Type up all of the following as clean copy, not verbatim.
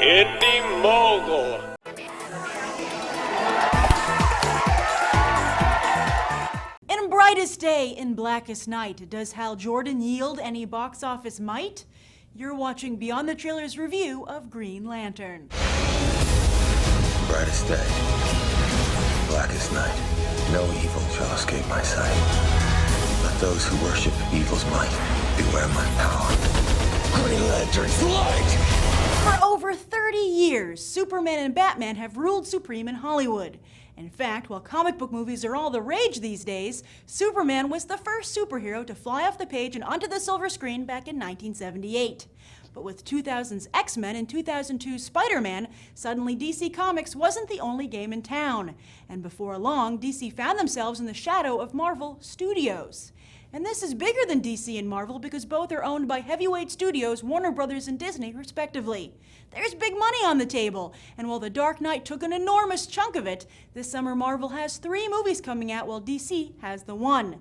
Indy Mogul. In brightest day, in blackest night, does Hal Jordan yield any box office might? You're watching Beyond the Trailers review of Green Lantern. Brightest day, blackest night, no evil shall escape my sight. Let those who worship evil's might beware my power. Green Lantern's light! For over 30 years, Superman and Batman have ruled supreme in Hollywood. In fact, while comic book movies are all the rage these days, Superman was the first superhero to fly off the page and onto the silver screen back in 1978. But with 2000's X-Men and 2002's Spider-Man, suddenly DC Comics wasn't the only game in town. And before long, DC found themselves in the shadow of Marvel Studios. And this is bigger than DC and Marvel because both are owned by heavyweight studios Warner Brothers and Disney, respectively. There's big money on the table, and while The Dark Knight took an enormous chunk of it, this summer Marvel has 3 movies coming out while DC has the 1.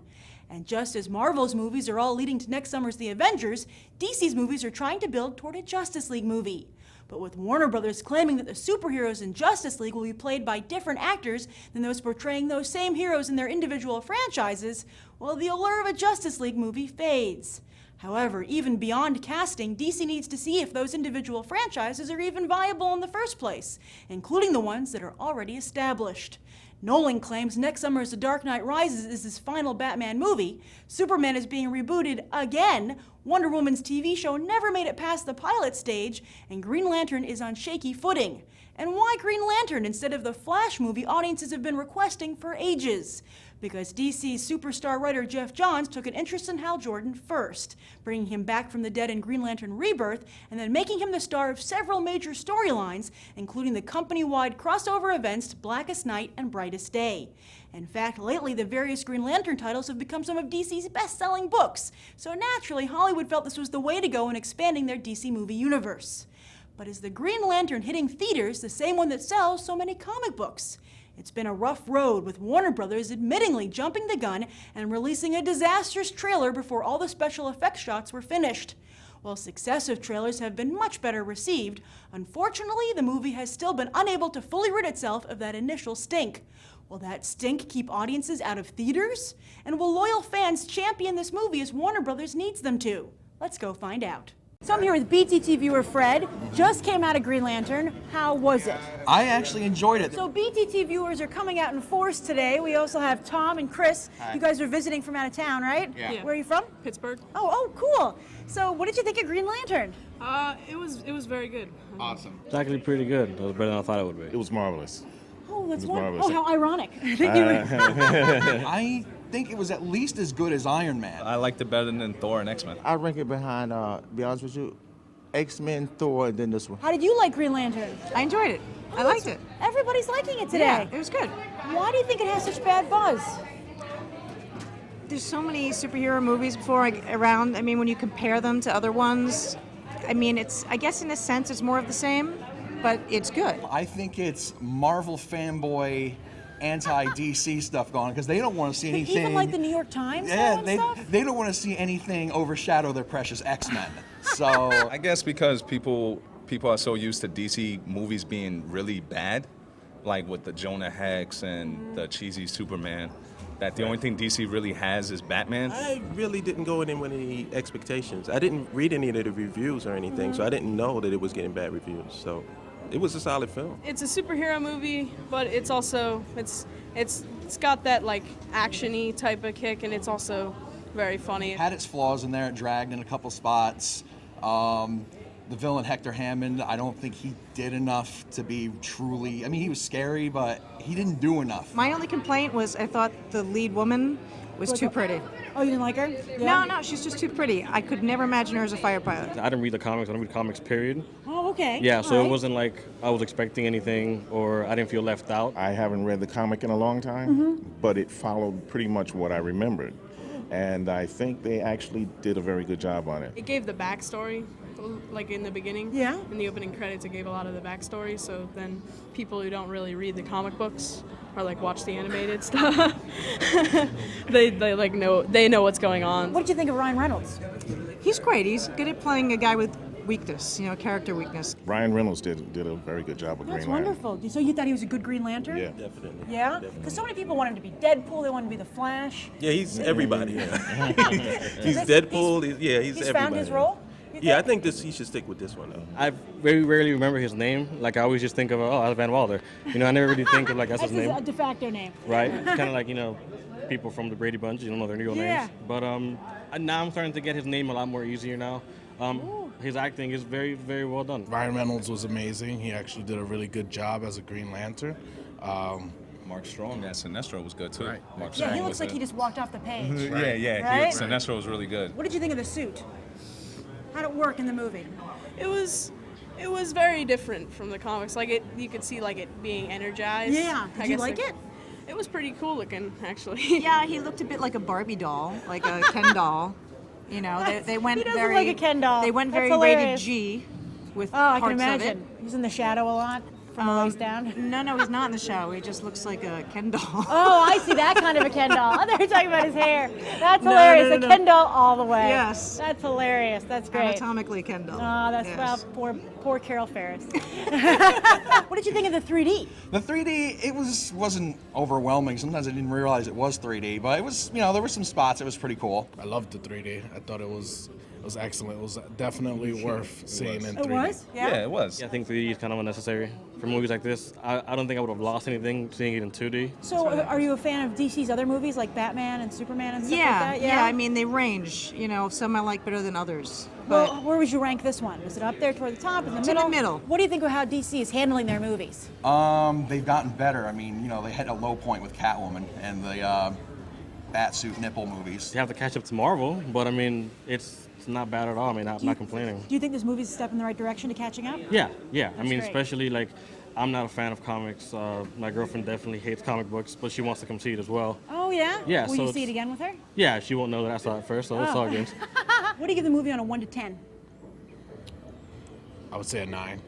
And just as Marvel's movies are all leading to next summer's The Avengers, DC's movies are trying to build toward a Justice League movie. But with Warner Brothers claiming that the superheroes in Justice League will be played by different actors than those portraying those same heroes in their individual franchises, well, the allure of a Justice League movie fades. However, even beyond casting, DC needs to see if those individual franchises are even viable in the first place, including the ones that are already established. Nolan claims next summer's The Dark Knight Rises is his final Batman movie, Superman is being rebooted again, Wonder Woman's TV show never made it past the pilot stage, and Green Lantern is on shaky footing. And why Green Lantern instead of the Flash movie audiences have been requesting for ages? Because DC's superstar writer Jeff Johns took an interest in Hal Jordan first, bringing him back from the dead in Green Lantern Rebirth, and then making him the star of several major storylines, including the company-wide crossover events Blackest Night and Brightest Day. In fact, lately the various Green Lantern titles have become some of DC's best-selling books, so naturally Hollywood felt this was the way to go in expanding their DC movie universe. But is the Green Lantern hitting theaters the same one that sells so many comic books? It's been a rough road, with Warner Brothers admittingly jumping the gun and releasing a disastrous trailer before all the special effects shots were finished. While successive trailers have been much better received, unfortunately the movie has still been unable to fully rid itself of that initial stink. Will that stink keep audiences out of theaters? And will loyal fans champion this movie as Warner Brothers needs them to? Let's go find out. So I'm here with BTT Viewer Fred. Just came out of Green Lantern. How was it? I actually enjoyed it. So BTT Viewers are coming out in force today. We also have Tom and Chris. Hi. You guys are visiting from out of town, right? Yeah. Where are you from? Pittsburgh. Oh, cool. So what did you think of Green Lantern? It was very good. Awesome. It's actually pretty good. It was better than I thought it would be. It was marvelous. Oh, that's It was wonderful. marvelous. Oh, how ironic. I think you were... I think it was at least as good as Iron Man. I liked it better than Thor and X-Men. I rank it behind, be honest with you, X-Men, Thor, and then this one. How did you like Green Lantern? I enjoyed it. I liked it. Everybody's liking it today. Yeah, it was good. Why do you think it has such bad buzz? There's so many superhero movies around. I mean, when you compare them to other ones, I mean, I guess in a sense it's more of the same, but it's good. I think it's Marvel fanboy, anti-DC stuff going on because they don't want to see anything. Even like the New York Times Yeah, and stuff? they don't want to see anything overshadow their precious X-Men. So I guess because people are so used to DC movies being really bad, like with the Jonah Hex and the cheesy Superman, that the only thing DC really has is Batman. I really didn't go in with any expectations. I didn't read any of the reviews or anything, so I didn't know that it was getting bad reviews. So it was a solid film. It's a superhero movie, but it's also it's got that like action-y type of kick, and it's also very funny. had its flaws in there. It dragged in a couple spots. The villain Hector Hammond, I don't think he did enough to be truly. I mean, he was scary, but he didn't do enough. My only complaint was I thought the lead woman was too pretty. Oh, you didn't like her? Yeah. No, she's just too pretty. I could never imagine her as a fire pilot. I didn't read the comics. I don't read comics, period. Oh, okay. Yeah, so All it wasn't like I was expecting anything or I didn't feel left out. I haven't read the comic in a long time, but it followed pretty much what I remembered. And I think they actually did a very good job on it. It gave the backstory, like in the beginning. Yeah. In the opening credits, it gave a lot of the backstory. So then people who don't really read the comic books or like watch the animated stuff, they know what's going on. What did you think of Ryan Reynolds? He's great. He's good at playing a guy with weakness, character weakness. Ryan Reynolds did a very good job with That's Green Lantern. wonderful. So you thought he was a good Green Lantern? Yeah. Definitely. Yeah? Definitely. Because so many people want him to be Deadpool, they want him to be the Flash. Yeah, he's everybody. He's this- Deadpool. He's He's everybody. found his role? you Yeah, I think? think he should stick with this one though. I very rarely remember his name. Like I always just think of, that's Van Wilder. I never really think of that's his That's name. his de facto name. Right? It's kind of like, people from the Brady Bunch, you don't know their real Yeah. names. But now I'm starting to get his name a lot more easier now. His acting is very, very well done. Ryan Reynolds was amazing. He actually did a really good job as a Green Lantern. Mark Strong as Sinestro was good too. Right. Mark Yeah, he Strong looks was like he good. just walked off the page. Yeah. Right? Sinestro was really good. What did you think of the suit? How'd it work in the movie? It was very different from the comics. Like you could see like it being energized. Yeah. I Did you guess like it? It was pretty cool looking, actually. Yeah, he looked a bit like a Barbie doll, like a Ken doll. They went He does look very like a Ken doll. They went That's very hilarious. rated G with Oh, I parts can imagine. of He's in the shadow a lot from the waist it. down. No, he's not in the show. He just looks like a Ken doll. Oh, I see that kind of a Ken doll. I thought you were talking about his hair. That's No, hilarious. no, A no. Ken doll all the way. Yes. That's hilarious. That's great. Anatomically Ken doll. Oh, that's Yes. well, poor Carol Ferris. What did you think of the 3D? The 3D, it wasn't overwhelming. Sometimes I didn't realize it was 3D, but it was, there were some spots. It was pretty cool. I loved the 3D. I thought it was excellent. It was definitely worth seeing in 3D. It was? Yeah, it was. I think 3D is kind of unnecessary for movies like this. I don't think I would have lost anything seeing it in 2D. So, are you a fan of DC's other movies like Batman and Superman and stuff Yeah, like that? yeah. I mean, they range. Some I like better than others. Well, where would you rank this one? Was it up there toward the top, in the It's in middle? the middle. What do you think of how DC is handling their movies? They've gotten better. I mean, they hit a low point with Catwoman and the Batsuit nipple movies. You have to catch up to Marvel, but I mean, it's not bad at all. I mean, I'm not complaining. Do you think this movie's a step in the right direction to catching up? Yeah. I mean, great. especially like, I'm not a fan of comics. My girlfriend definitely hates comic books, but she wants to come see it as well. Oh, yeah? Yeah, Will so you see it it's- again with her? Yeah, she won't know that I saw it first, so it's all good. What do you give the movie on a 1 to 10? I would say a 9.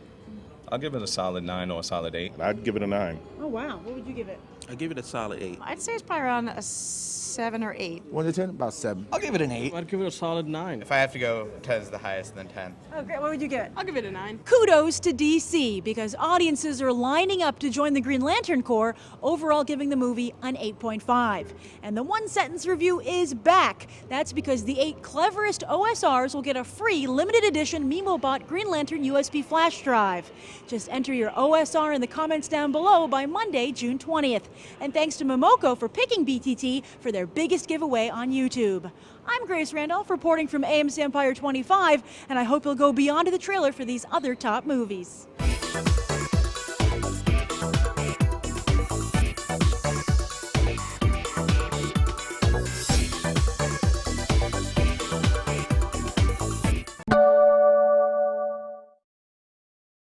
I'll give it a solid 9 or a solid 8. I'd give it a 9. Oh, wow. What would you give it? I give it a solid 8. I'd say it's probably around a 7 or 8. 1 to 10, about 7. I'll give it an 8. I'd give it a solid 9. If I have to go, 10 is the highest, then 10. Oh, great. What would you give it? I'll give it a 9. Kudos to DC because audiences are lining up to join the Green Lantern Corps, overall giving the movie an 8.5. And the one sentence review is back. That's because the 8 cleverest OSRs will get a free limited edition MemoBot Green Lantern USB flash drive. Just enter your OSR in the comments down below by Monday, June 20th. And thanks to Momoko for picking BTT for their biggest giveaway on YouTube. I'm Grace Randolph reporting from AMC Empire 25, and I hope you'll go beyond the trailer for these other top movies.